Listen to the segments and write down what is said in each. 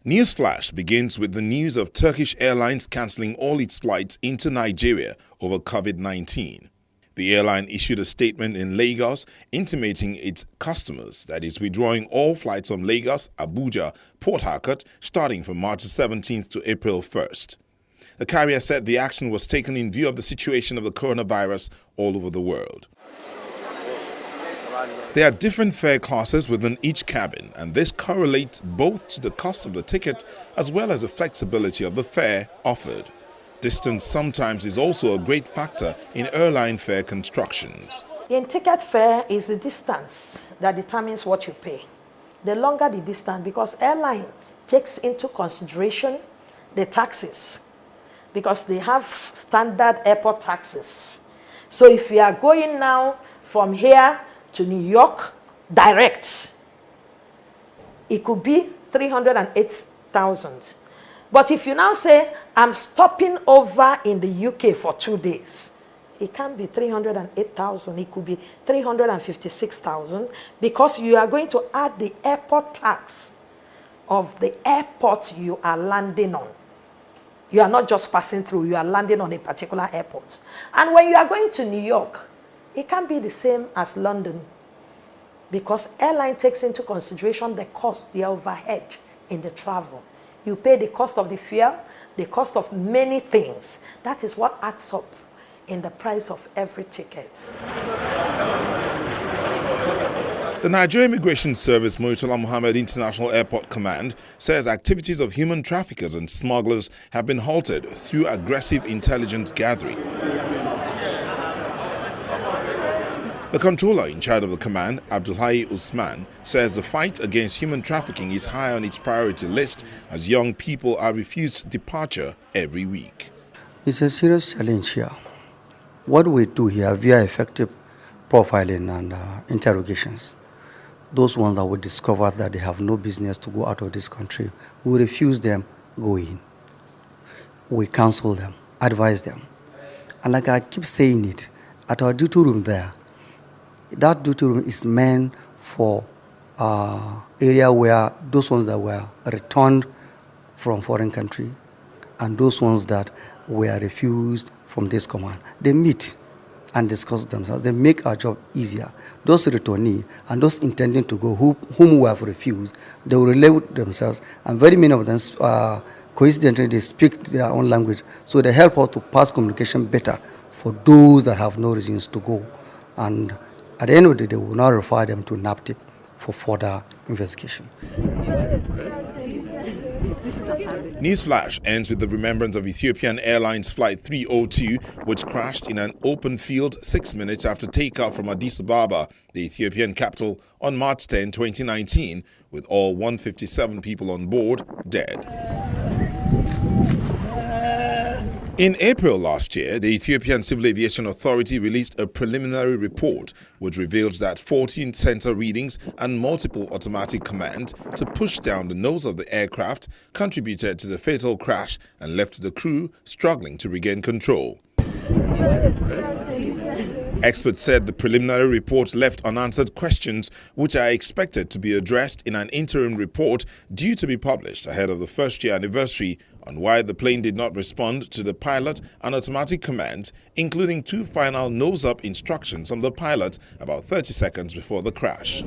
Newsflash begins with the news of Turkish Airlines cancelling all its flights into Nigeria over COVID-19. The airline issued a statement in Lagos intimating its customers that it's withdrawing all flights from Lagos, Abuja, Port Harcourt starting from March 17th to April 1st. The carrier said the action was taken in view of the situation of the coronavirus all over the world. There are different fare classes within each cabin, and this correlates both to the cost of the ticket as well as the flexibility of the fare offered. Distance sometimes is also a great factor in airline fare constructions. In ticket fare is the distance that determines what you pay. The longer the distance, because airline takes into consideration the taxes, because they have standard airport taxes. So if you are going now from here to New York direct, it could be 308,000. But if you now say, I'm stopping over in the UK for 2 days, it can't be 308,000, it could be 356,000, because you are going to add the airport tax of the airport you are landing on. You are not just passing through, you are landing on a particular airport. And when you are going to New York, it can't be the same as London, because airline takes into consideration the cost, the overhead in the travel. You pay the cost of the fare, the cost of many things. That is what adds up in the price of every ticket. The Nigeria Immigration Service Murtala Muhammed International Airport Command says activities of human traffickers and smugglers have been halted through aggressive intelligence gathering. The controller in charge of the command, Abdulhai Usman, says the fight against human trafficking is high on its priority list as young people are refused departure every week. It's a serious challenge here. What we do here via effective profiling and interrogations, those ones that we discover that they have no business to go out of this country, we refuse them going. We counsel them, advise them. And like I keep saying it, at our duty room there, that duty room is meant for area where those ones that were returned from foreign country and those ones that were refused from this command, they meet and discuss themselves. They make our job easier. Those returnees and those intending to go whom we have refused, they will relate themselves, and very many of them coincidentally they speak their own language, so they help us to pass communication better for those that have no reasons to go. And at the end of the day, we will now refer them to NAPTIP for further investigation. Newsflash ends with the remembrance of Ethiopian Airlines Flight 302, which crashed in an open field 6 minutes after takeoff from Addis Ababa, the Ethiopian capital, on March 10, 2019, with all 157 people on board dead. In April last year, the Ethiopian Civil Aviation Authority released a preliminary report which reveals that 14 sensor readings and multiple automatic commands to push down the nose of the aircraft contributed to the fatal crash and left the crew struggling to regain control. Experts said the preliminary report left unanswered questions which are expected to be addressed in an interim report due to be published ahead of the first-year anniversary on why the plane did not respond to the pilot and automatic commands, including 2 final nose-up instructions from the pilot about 30 seconds before the crash.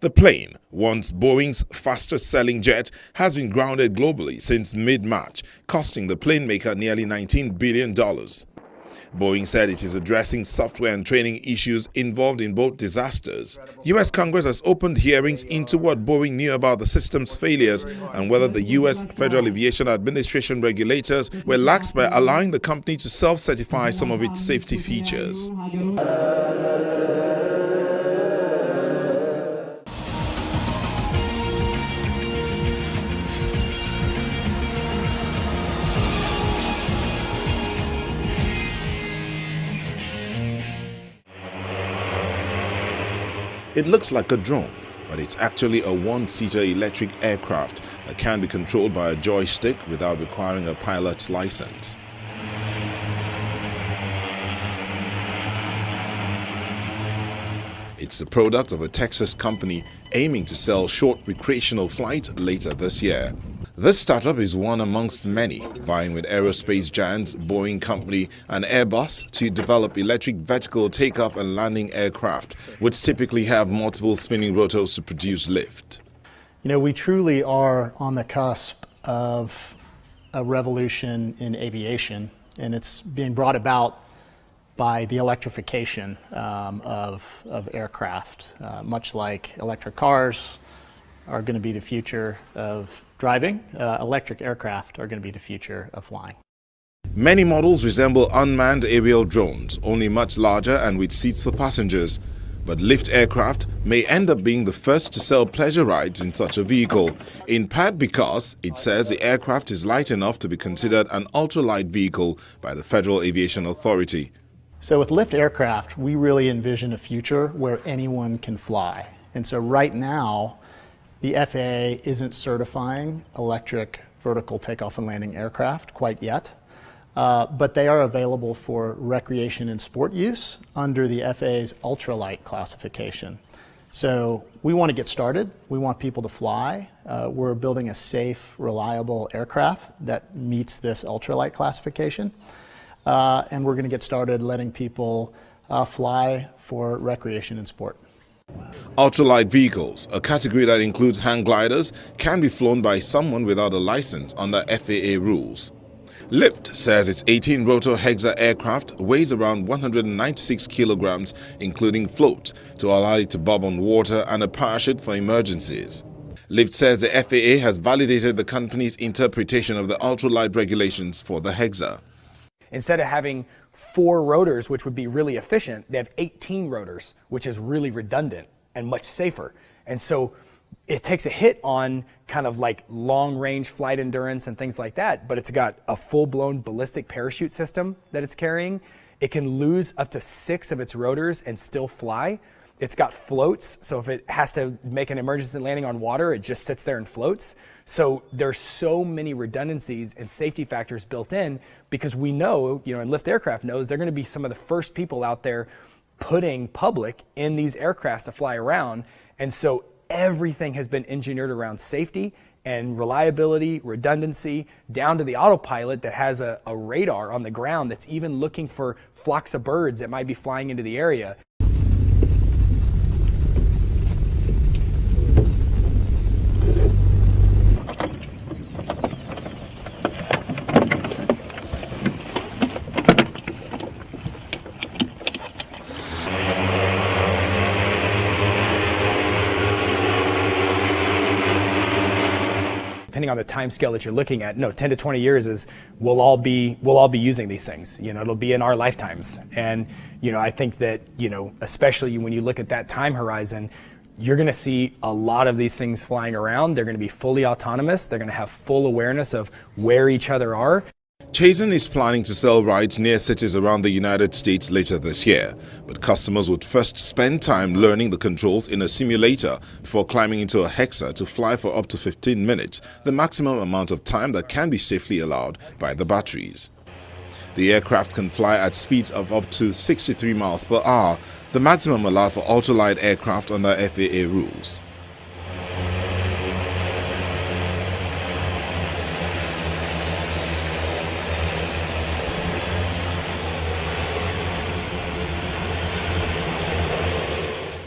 The plane, once Boeing's fastest-selling jet, has been grounded globally since mid-March, costing the plane maker nearly $19 billion. Boeing said it is addressing software and training issues involved in both disasters. U.S. Congress has opened hearings into what Boeing knew about the system's failures and whether the U.S. Federal Aviation Administration regulators were lax by allowing the company to self-certify some of its safety features. It looks like a drone, but it's actually a one-seater electric aircraft that can be controlled by a joystick without requiring a pilot's license. It's the product of a Texas company, aiming to sell short recreational flights later this year. This startup is one amongst many, vying with aerospace giants Boeing Company and Airbus to develop electric vertical takeoff and landing aircraft, which typically have multiple spinning rotors to produce lift. You know, we truly are on the cusp of a revolution in aviation, and it's being brought about by the electrification of aircraft. Much like electric cars are going to be the future of driving, electric aircraft are going to be the future of flying. Many models resemble unmanned aerial drones, only much larger and with seats for passengers. But lift aircraft may end up being the first to sell pleasure rides in such a vehicle, in part because it says the aircraft is light enough to be considered an ultralight vehicle by the Federal Aviation Authority. So with lift aircraft, we really envision a future where anyone can fly. And so right now, the FAA isn't certifying electric vertical takeoff and landing aircraft quite yet. But they are available for recreation and sport use under the FAA's ultralight classification. So we want to get started. We want people to fly. We're building a safe, reliable aircraft that meets this ultralight classification. And we're going to get started letting people fly for recreation and sport. Ultralight vehicles, a category that includes hang gliders, can be flown by someone without a license under FAA rules. Lift says its 18-rotor Hexa aircraft weighs around 196 kilograms, including float, to allow it to bob on water and a parachute for emergencies. Lift says the FAA has validated the company's interpretation of the ultralight regulations for the Hexa. Instead of having 4 rotors, which would be really efficient, they have 18 rotors, which is really redundant and much safer. And so it takes a hit on kind of like long-range flight endurance and things like that, but it's got a full-blown ballistic parachute system that it's carrying. It can lose up to 6 of its rotors and still fly. It's got floats, so if it has to make an emergency landing on water, it just sits there and floats. So there's so many redundancies and safety factors built in because we know, and Lift Aircraft knows they're going to be some of the first people out there putting public in these aircrafts to fly around. And so everything has been engineered around safety and reliability, redundancy, down to the autopilot that has a radar on the ground that's even looking for flocks of birds that might be flying into the area. Depending on the time scale that you're looking at, 10 to 20 years is we'll all be using these things. It'll be in our lifetimes. And I think that especially when you look at that time horizon, you're going to see a lot of these things flying around. They're going to be fully autonomous. They're going to have full awareness of where each other are. Chazen is planning to sell rides near cities around the United States later this year, but customers would first spend time learning the controls in a simulator before climbing into a Hexa to fly for up to 15 minutes, the maximum amount of time that can be safely allowed by the batteries. The aircraft can fly at speeds of up to 63 miles per hour, the maximum allowed for ultralight aircraft under FAA rules.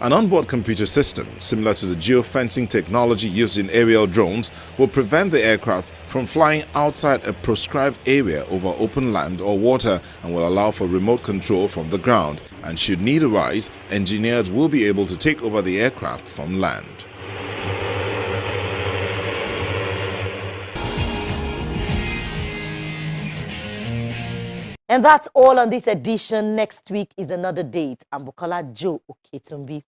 An onboard computer system, similar to the geofencing technology used in aerial drones, will prevent the aircraft from flying outside a prescribed area over open land or water and will allow for remote control from the ground. And should need arise, engineers will be able to take over the aircraft from land. And that's all on this edition. Next week is another date. I'm Bukola Joe Oketumbi.